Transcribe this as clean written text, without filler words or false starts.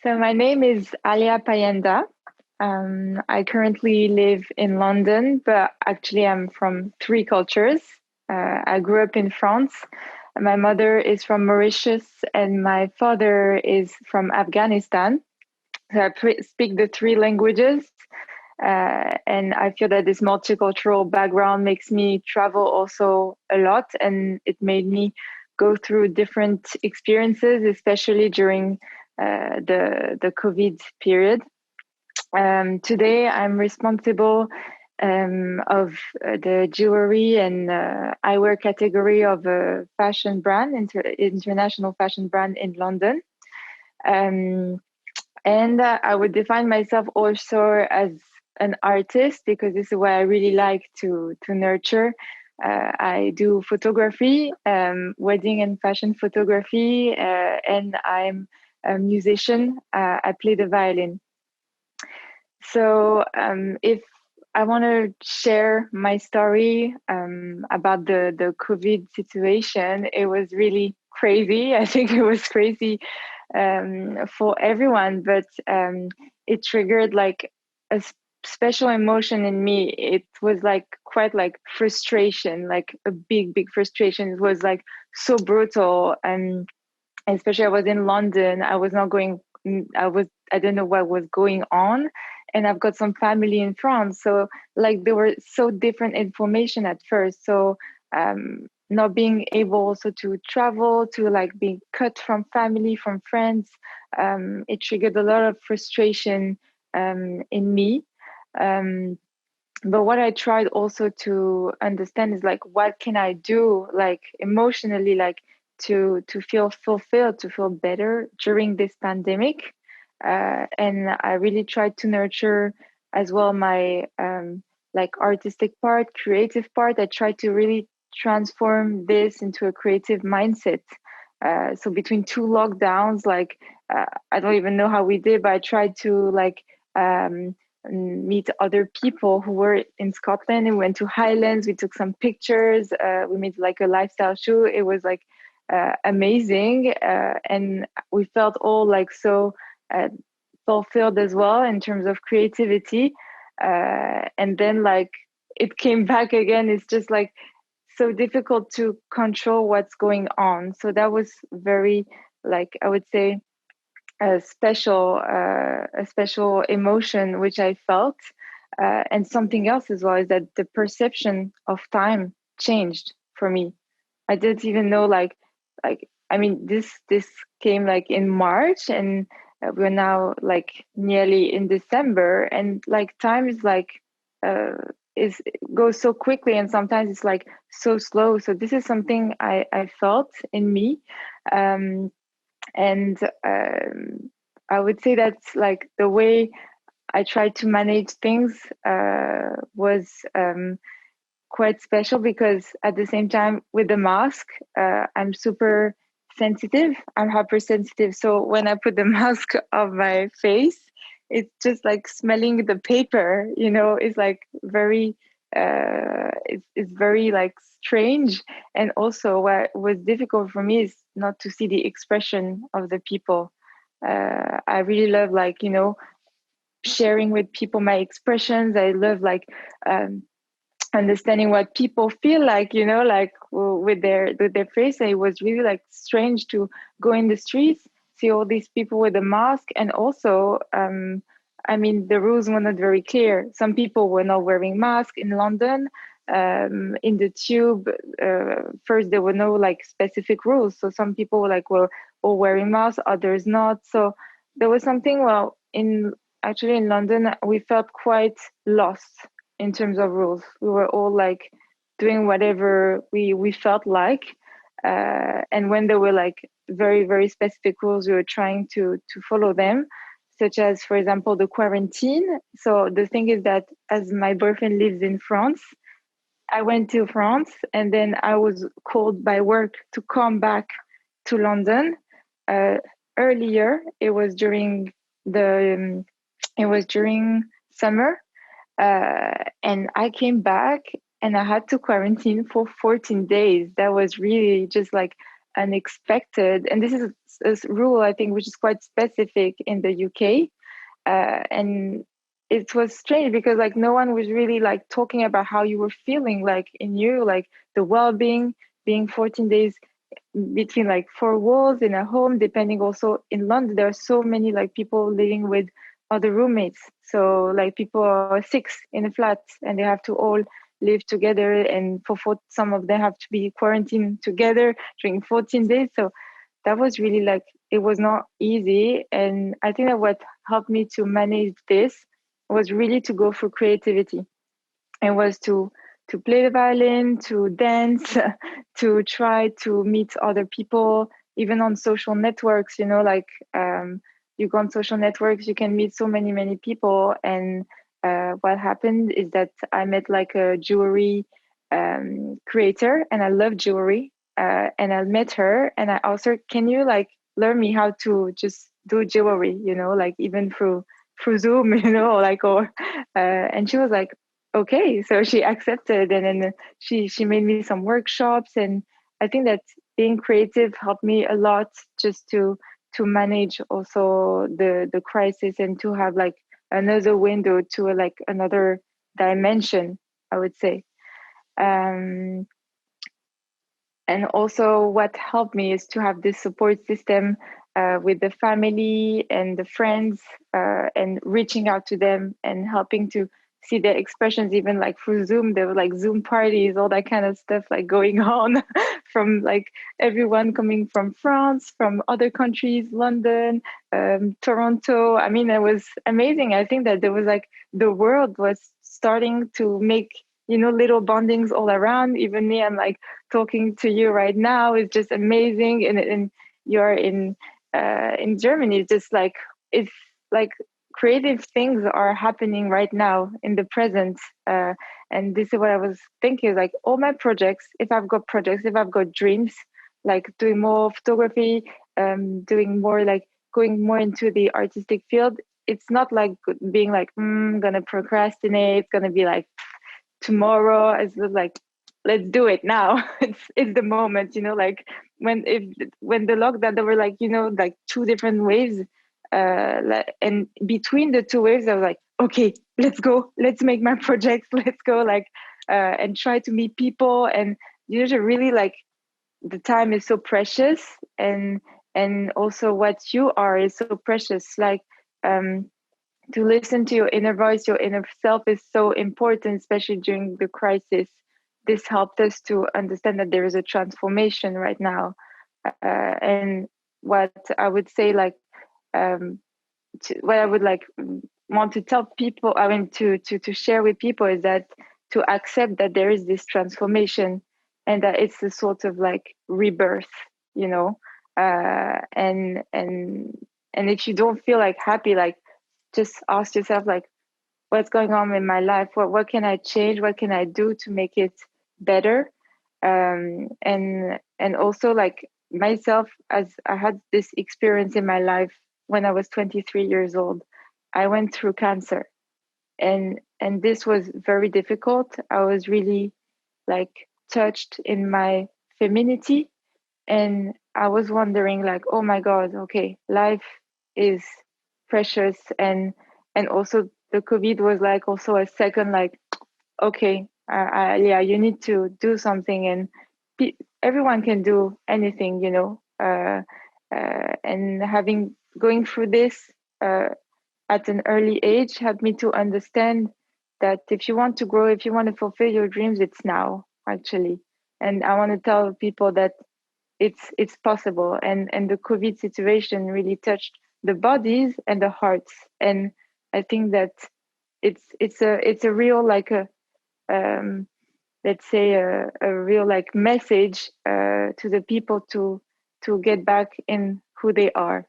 So my name is Alia Paienda. I currently live in London, but actually I'm from three cultures. I grew up in France. My mother is from Mauritius and my father is from Afghanistan. So speak the three languages. And I feel that this multicultural background makes me travel also a lot, and it made me go through different experiences, especially during the COVID period. Today, I'm responsible of the jewelry and eyewear category of a fashion brand, international fashion brand in London. Um, and I would define myself also as an artist because this is what I really like to nurture. I do photography, wedding and fashion photography, and I'm a musician. I play the violin. So if I want to share my story about the COVID situation, it was really crazy. I think it was crazy for everyone, but it triggered like a special emotion in me. It was like quite like frustration, like a big frustration. It was like so brutal, and especially I was in London. I was not going. I don't know what was going on, and I've got some family in France. So like there were so different information at first. So not being able also to travel, to like being cut from family, from friends, it triggered a lot of frustration in me. Um, but what I tried also to understand is like what can I do like emotionally, like to feel fulfilled, to feel better during this pandemic. And I really tried to nurture as well my like artistic part, creative part. I tried to really transform this into a creative mindset. So between two lockdowns, like I don't even know how we did, but I tried to like meet other people who were in Scotland and went to Highlands. We took some pictures. We made like a lifestyle show. It was like amazing. And we felt all like so uh, fulfilled as well in terms of creativity. And then like it came back again. It's just like so difficult to control what's going on. So that was very like I would say a special emotion which I felt. And something else as well is that the perception of time changed for me. I didn't even know like I mean this came like in March, and we're now like nearly in December, and like time is like uh is goes so quickly, and sometimes it's like so slow. So this is something I felt in me. um and I would say that's like the way I tried to manage things was quite special, because at the same time with the mask, I'm super sensitive. I'm hypersensitive. So when I put the mask on my face, it's just like smelling the paper, you know, it's like very, it's very like strange. And also what was difficult for me is not to see the expression of the people. I really love like, you know, sharing with people my expressions. I love like, understanding what people feel like, you know, like with their face. And it was really like strange to go in the streets, see all these people with a mask. And also I mean the rules were not very clear. Some people were not wearing masks in London. In the tube, first there were no like specific rules, so some people were like were all wearing masks, others not. So there was something, well, in actually in London we felt quite lost in terms of rules. We were all like doing whatever we felt like, and when there were like very specific rules, we were trying to follow them, such as, for example, the quarantine. So the thing is that as my boyfriend lives in France, I went to France, and then I was called by work to come back to London. Uh, Earlier, the it was during summer, and I came back and I had to quarantine for 14 days. That was really just like unexpected. And this is a rule, I think, which is quite specific in the UK. And it was strange because like no one was really like talking about how you were feeling, like in you, like the well-being, being 14 days between like four walls in a home, depending. Also in London there are so many like people living with other roommates, so like people are six in a flat and they have to all live together, and some of them have to be quarantined together during 14 days. So that was really like, it was not easy. And I think that what helped me to manage this was really to go for creativity, and was to play the violin, to dance, to try to meet other people, even on social networks. Like you go on social networks, you can meet so many people. And what happened is that I met like a jewelry creator, and I love jewelry. And I met her, and I asked her, "Can you like learn me how to just do jewelry? Like even through Zoom, and she was like, okay. So she accepted, and then she made me some workshops. And I think that being creative helped me a lot, just to manage also the crisis, and to have like another window to like another dimension, I would say. um and also what helped me is to have this support system, with the family and the friends, and reaching out to them and helping to see their expressions, even like through Zoom. There were like Zoom parties, all that kind of stuff like going on from like everyone coming from France, from other countries, London, Toronto. I mean, it was amazing. I think that there was like the world was starting to make, little bondings all around. Even me, I'm like talking to you right now is just amazing. And you're in Germany. It's like creative things are happening right now in the present. And this is what I was thinking, like all my projects, if I've got dreams, like doing more photography, doing more like going more into the artistic field. It's not like being like, I'm gonna procrastinate. It's gonna be like tomorrow. It's just like, let's do it now. It's the moment. Like when the lockdown, there were like, like two different waves, and between the two waves I was like, okay, let's go, let's make my projects, let's go, like, and try to meet people. And really like, the time is so precious. And also what you are is so precious. Like, um to listen to your inner voice, your inner self is so important, especially during the crisis. This helped us to understand that there is a transformation right now. And what I would say, like, what I would like want to tell people, I mean, to share with people, is that to accept that there is this transformation, and that it's a sort of like rebirth, you know. And if you don't feel like happy, like, just ask yourself, like, what's going on in my life, what can I change, what can I do to make it better. And also, like, myself, as I had this experience in my life when I was 23 years old. I went through cancer, and this was very difficult. I was really like touched in my femininity, and I was wondering, like, oh my god, okay, life is precious. And also the COVID was like also a second, like, okay, yeah, you need to do something. And everyone can do anything, and having going through this, uh, at an early age, helped me to understand that if you want to grow, if you want to fulfill your dreams, it's now, actually. And I want to tell people that it's possible. And the COVID situation really touched the bodies and the hearts. And I think that it's a real, like, a um let's say a real like message, to the people to get back in who they are.